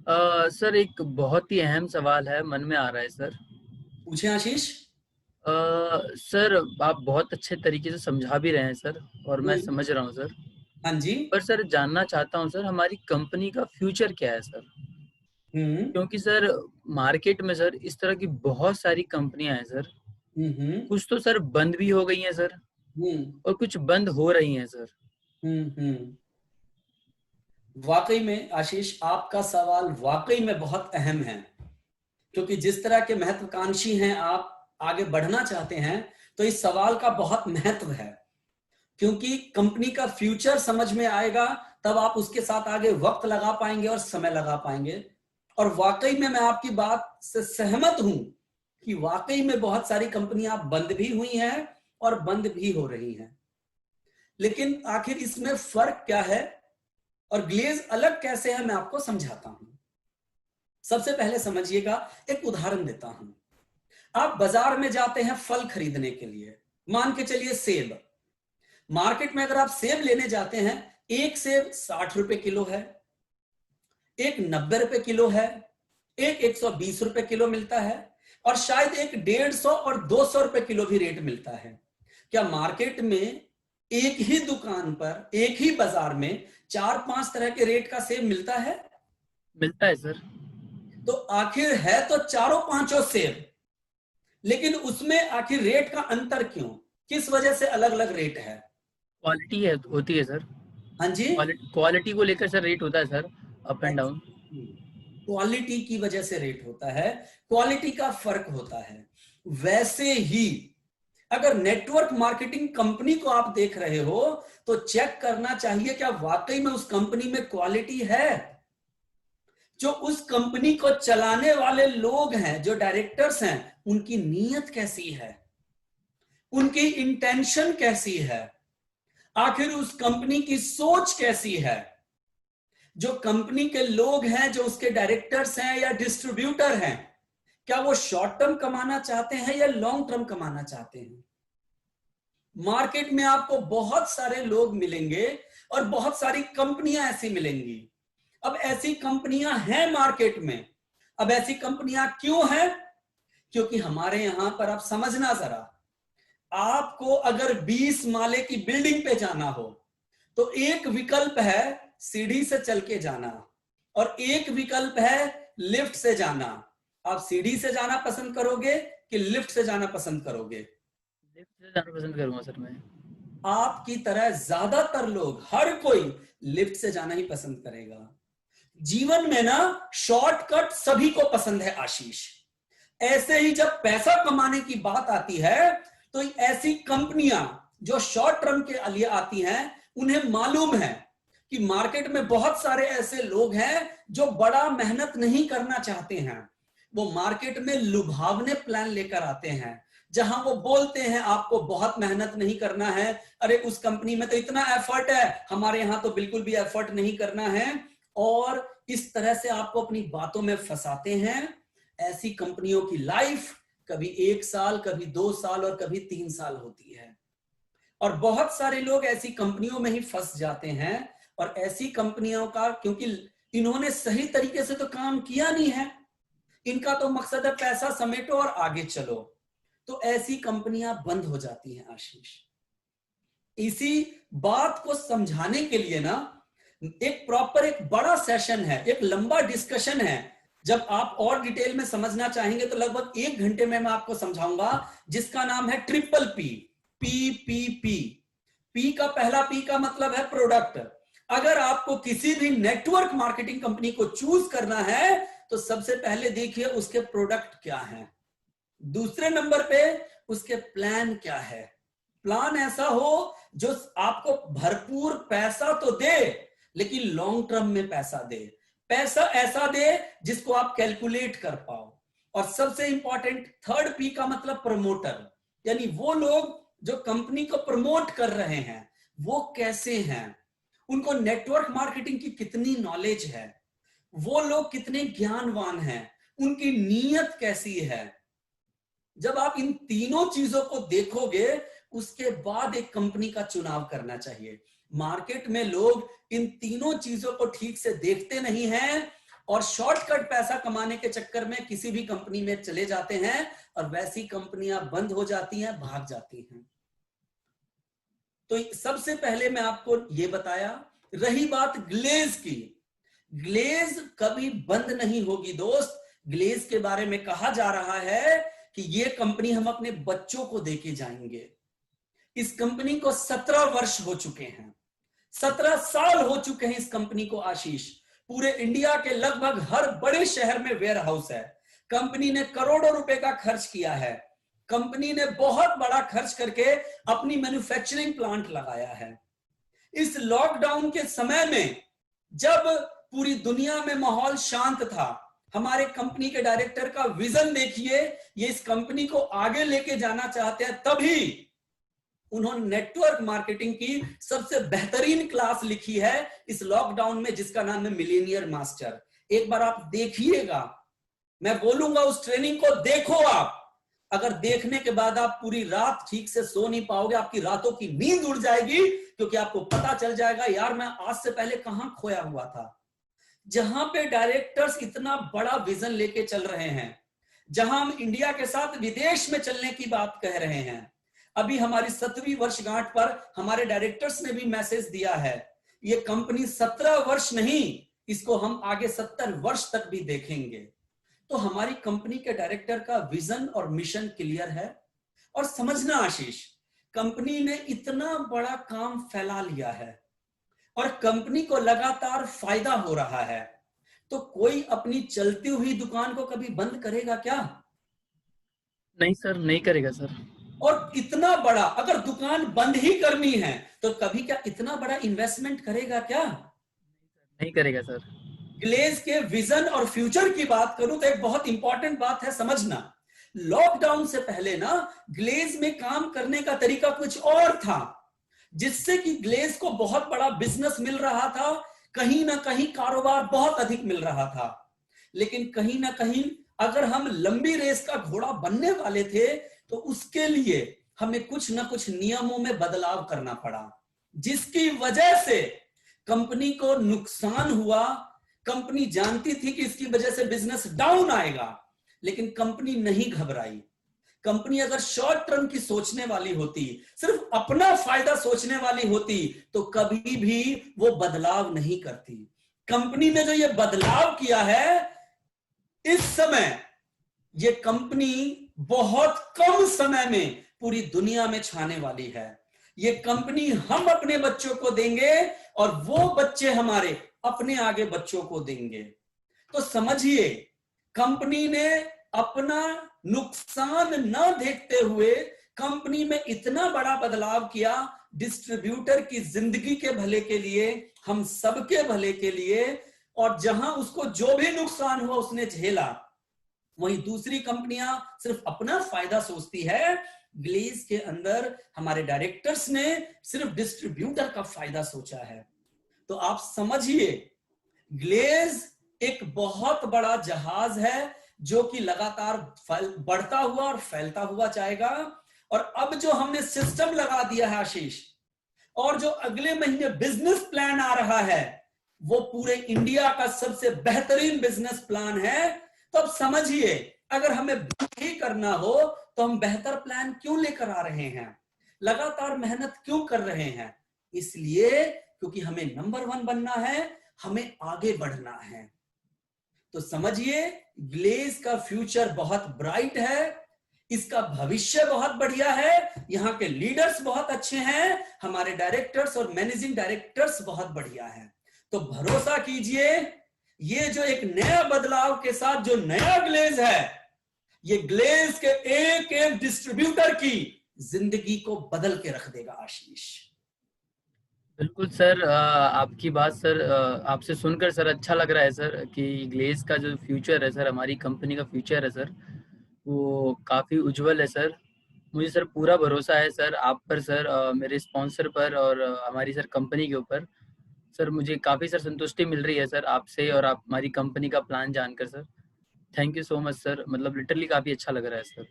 Sir एक बहुत ही अहम सवाल है मन में आ रहा है सर। पूछे आशीष। सर आप बहुत अच्छे तरीके से समझा भी रहे हैं सर, और मैं हम्म। समझ रहा हूँ सर। हाँ जी। पर सर जानना चाहता हूँ सर, हमारी कंपनी का फ्यूचर क्या है सर? हम्म। क्योंकि सर मार्केट में सर इस तरह की बहुत सारी कंपनियां हैं सर। हम्म। कुछ तो सर बंद भी हो गई हैं सर, हम्म। और कुछ बंद हो रही हैं सर। हम्म। वाकई में आशीष, आपका सवाल वाकई में बहुत अहम है, क्योंकि जिस तरह के महत्वाकांक्षी हैं आप, आगे बढ़ना चाहते हैं, तो इस सवाल का बहुत महत्व है। क्योंकि कंपनी का फ्यूचर समझ में आएगा, तब आप उसके साथ आगे वक्त लगा पाएंगे और समय लगा पाएंगे। और वाकई में मैं आपकी बात से सहमत हूं कि वाकई में बहुत सारी कंपनियां बंद भी हुई हैं और बंद भी हो रही हैं। लेकिन आखिर इसमें फर्क क्या है और ग्लेज अलग कैसे है, मैं आपको समझाता हूं। सबसे पहले समझिएगा, एक उदाहरण देता हूं। आप बाजार में जाते हैं फल खरीदने के लिए, मान के चलिए सेब। मार्केट में अगर आप सेब लेने जाते हैं, एक सेब 60 रुपए किलो है, एक 90 रुपए किलो है, एक 120 रुपए किलो मिलता है, और शायद एक 150 और 200 रुपए किलो भी रेट मिलता है। क्या मार्केट में एक ही दुकान पर, एक ही बाजार में 4-5 तरह के रेट का सेब मिलता है? मिलता है सर। तो आखिर है तो चारों पांचों सेब, लेकिन उसमें आखिर रेट का अंतर क्यों? किस वजह से अलग अलग रेट है? क्वालिटी है, होती है सर। हाँ जी। क्वालिटी को लेकर सर रेट होता है sir, up and down. Quality की वजह से रेट होता है, क्वालिटी का फर्क होता है। वैसे ही अगर नेटवर्क मार्केटिंग कंपनी को आप देख रहे हो, तो चेक करना चाहिए क्या वाकई में उस कंपनी में क्वालिटी है। जो उस कंपनी को चलाने वाले लोग हैं, जो डायरेक्टर्स हैं, उनकी नीयत कैसी है, उनकी इंटेंशन कैसी है, आखिर उस कंपनी की सोच कैसी है। जो कंपनी के लोग हैं, जो उसके डायरेक्टर्स हैं या डिस्ट्रीब्यूटर हैं, क्या वो शॉर्ट टर्म कमाना चाहते हैं या लॉन्ग टर्म कमाना चाहते हैं? मार्केट में आपको बहुत सारे लोग मिलेंगे और बहुत सारी कंपनियां ऐसी मिलेंगी। अब ऐसी कंपनियां हैं मार्केट में। अब ऐसी कंपनियां क्यों हैं? क्योंकि हमारे यहां पर आप समझना जरा, आपको अगर 20 माले की बिल्डिंग पे जाना हो, तो एक विकल्प है सीढ़ी से चल के जाना, और एक विकल्प है लिफ्ट से जाना। आप सीढ़ी से जाना पसंद करोगे कि लिफ्ट से जाना पसंद करोगे? लिफ्ट से जाना पसंद करूंगा सर मैं। आपकी तरह ज्यादातर लोग, हर कोई लिफ्ट से जाना ही पसंद करेगा। जीवन में ना, शॉर्टकट सभी को पसंद है आशीष। ऐसे ही जब पैसा कमाने की बात आती है, तो ऐसी कंपनियां जो शॉर्ट टर्म के लिए आती हैं, उन्हें मालूम है कि मार्केट में बहुत सारे ऐसे लोग हैं जो बड़ा मेहनत नहीं करना चाहते हैं। वो मार्केट में लुभावने प्लान लेकर आते हैं, जहां वो बोलते हैं आपको बहुत मेहनत नहीं करना है, अरे उस कंपनी में तो इतना एफर्ट है, हमारे यहां तो बिल्कुल भी एफर्ट नहीं करना है। और इस तरह से आपको अपनी बातों में फंसाते हैं। ऐसी कंपनियों की लाइफ कभी 1 साल, कभी 2 साल और कभी 3 साल होती है। और बहुत सारे लोग ऐसी कंपनियों में ही फंस जाते हैं। और ऐसी कंपनियों का, क्योंकि इन्होंने सही तरीके से तो काम किया नहीं है, इनका तो मकसद है पैसा समेटो और आगे चलो, तो ऐसी कंपनियां बंद हो जाती हैं आशीष। इसी बात को समझाने के लिए ना, एक प्रॉपर, एक बड़ा सेशन है, एक लंबा डिस्कशन है। जब आप और डिटेल में समझना चाहेंगे तो लगभग 1 घंटे में मैं आपको समझाऊंगा, जिसका नाम है ट्रिपल पी, PPP। पी का, पहला पी का मतलब है प्रोडक्ट। अगर आपको किसी भी नेटवर्क मार्केटिंग कंपनी को चूज करना है, तो सबसे पहले देखिए उसके प्रोडक्ट क्या है। दूसरे नंबर पे उसके प्लान क्या है। प्लान ऐसा हो जो आपको भरपूर पैसा तो दे, लेकिन लॉन्ग टर्म में पैसा दे। पैसा ऐसा दे जिसको आप कैलकुलेट कर पाओ। और सबसे इंपॉर्टेंट, थर्ड पी का मतलब प्रमोटर, यानी वो लोग जो कंपनी को प्रमोट कर रहे हैं, वो कैसे हैं, उनको नेटवर्क मार्केटिंग की कितनी नॉलेज है, वो लोग कितने ज्ञानवान हैं, उनकी नीयत कैसी है। जब आप इन तीनों चीजों को देखोगे, उसके बाद एक कंपनी का चुनाव करना चाहिए। मार्केट में लोग इन तीनों चीजों को ठीक से देखते नहीं हैं, और शॉर्टकट पैसा कमाने के चक्कर में किसी भी कंपनी में चले जाते हैं और वैसी कंपनियां बंद हो जाती हैं, भाग जाती हैं। तो सबसे पहले मैं आपको यह बताया। रही बात ग्लेज की, ग्लेज कभी बंद नहीं होगी दोस्त। ग्लेज के बारे में कहा जा रहा है कि यह कंपनी हम अपने बच्चों को देके जाएंगे। इस कंपनी को 17 वर्ष हो चुके हैं, 17 साल हो चुके हैं इस कंपनी को आशीष। पूरे इंडिया के लगभग हर बड़े शहर में वेयर हाउस है। कंपनी ने करोड़ों रुपए का खर्च किया है। कंपनी ने बहुत बड़ा खर्च करके अपनी मैन्युफैक्चरिंग प्लांट लगाया है। इस लॉकडाउन के समय में जब पूरी दुनिया में माहौल शांत था, हमारे कंपनी के डायरेक्टर का विजन देखिए, ये इस कंपनी को आगे लेके जाना चाहते हैं, तभी उन्होंने नेटवर्क मार्केटिंग की सबसे बेहतरीन क्लास लिखी है इस लॉकडाउन में, जिसका नाम है मिलेनियर मास्टर। एक बार आप देखिएगा, मैं बोलूंगा उस ट्रेनिंग को देखो आप। अगर देखने के बाद आप पूरी रात ठीक से सो नहीं पाओगे, आपकी रातों की नींद उड़ जाएगी, क्योंकि आपको पता चल जाएगा यार मैं आज से पहले कहां खोया हुआ था। जहां पे डायरेक्टर्स इतना बड़ा विजन लेके चल रहे हैं, जहां हम इंडिया के साथ विदेश में चलने की बात कह रहे हैं। अभी हमारी 7वीं वर्षगांठ पर हमारे डायरेक्टर्स ने भी मैसेज दिया है, ये कंपनी 17 वर्ष नहीं, इसको हम आगे 70 वर्ष तक भी देखेंगे। तो हमारी कंपनी के डायरेक्टर का विजन और मिशन क्लियर है। और समझना आशीष, कंपनी ने इतना बड़ा काम फैला लिया है और कंपनी को लगातार फायदा हो रहा है, तो कोई अपनी चलती हुई दुकान को कभी बंद करेगा क्या? नहीं सर, नहीं करेगा सर। और इतना बड़ा अगर दुकान बंद ही करनी है तो कभी क्या इतना बड़ा इन्वेस्टमेंट करेगा क्या? नहीं करेगा सर। ग्लेज के विजन और फ्यूचर की बात करूं तो एक बहुत इंपॉर्टेंट बात है समझना। लॉकडाउन से पहले ना ग्लेज में काम करने का तरीका कुछ और था, जिससे कि ग्लेज को बहुत बड़ा बिजनेस मिल रहा था, कहीं ना कहीं कारोबार बहुत अधिक मिल रहा था। लेकिन कहीं ना कहीं अगर हम लंबी रेस का घोड़ा बनने वाले थे तो उसके लिए हमें कुछ ना कुछ नियमों में बदलाव करना पड़ा, जिसकी वजह से कंपनी को नुकसान हुआ। कंपनी जानती थी कि इसकी वजह से बिजनेस डाउन आएगा, लेकिन कंपनी नहीं घबराई। कंपनी अगर शॉर्ट टर्म की सोचने वाली होती, सिर्फ अपना फायदा सोचने वाली होती, तो कभी भी वो बदलाव नहीं करती। कंपनी ने जो ये बदलाव किया है, इस समय ये कंपनी बहुत कम समय में पूरी दुनिया में छाने वाली है। ये कंपनी हम अपने बच्चों को देंगे और वो बच्चे हमारे अपने आगे बच्चों को देंगे। तो समझिए, कंपनी ने अपना नुकसान न देखते हुए कंपनी में इतना बड़ा बदलाव किया, डिस्ट्रीब्यूटर की जिंदगी के भले के लिए, हम सबके भले के लिए। और जहां उसको जो भी नुकसान हुआ उसने झेला। वहीं दूसरी कंपनियां सिर्फ अपना फायदा सोचती है। ग्लेज के अंदर हमारे डायरेक्टर्स ने सिर्फ डिस्ट्रीब्यूटर का फायदा सोचा है। तो आप समझिए, ग्लेज एक बहुत बड़ा जहाज है जो कि लगातार बढ़ता हुआ और फैलता हुआ जाएगा। और अब जो हमने सिस्टम लगा दिया है आशीष, और जो अगले महीने बिजनेस प्लान आ रहा है, वो पूरे इंडिया का सबसे बेहतरीन बिजनेस प्लान है। तो अब समझिए, अगर हमें ही करना हो तो हम बेहतर प्लान क्यों लेकर आ रहे हैं, लगातार मेहनत क्यों कर रहे हैं? इसलिए क्योंकि हमें नंबर 1 बनना है, हमें आगे बढ़ना है। तो समझिए, ग्लेज का फ्यूचर बहुत ब्राइट है, इसका भविष्य बहुत बढ़िया है, यहाँ के लीडर्स बहुत अच्छे हैं, हमारे डायरेक्टर्स और मैनेजिंग डायरेक्टर्स बहुत बढ़िया हैं। तो भरोसा कीजिए, ये जो एक नया बदलाव के साथ जो नया ग्लेज है, ये ग्लेज के एक एक डिस्ट्रीब्यूटर की जिंदगी को बदल के रख देगा आशीष। बिल्कुल सर, आपकी बात सर, आपसे सुनकर सर अच्छा लग रहा है सर कि ग्लेज का जो फ्यूचर है सर, हमारी कंपनी का फ्यूचर है सर, वो काफ़ी उज्जवल है सर। मुझे सर पूरा भरोसा है सर आप पर सर, मेरे स्पॉन्सर पर और हमारी सर कंपनी के ऊपर। सर मुझे काफ़ी सर संतुष्टि मिल रही है सर आपसे और आप हमारी कंपनी का प्लान जानकर sir. Thank you so much sir, मतलब लिटरली काफ़ी अच्छा लग रहा है सर।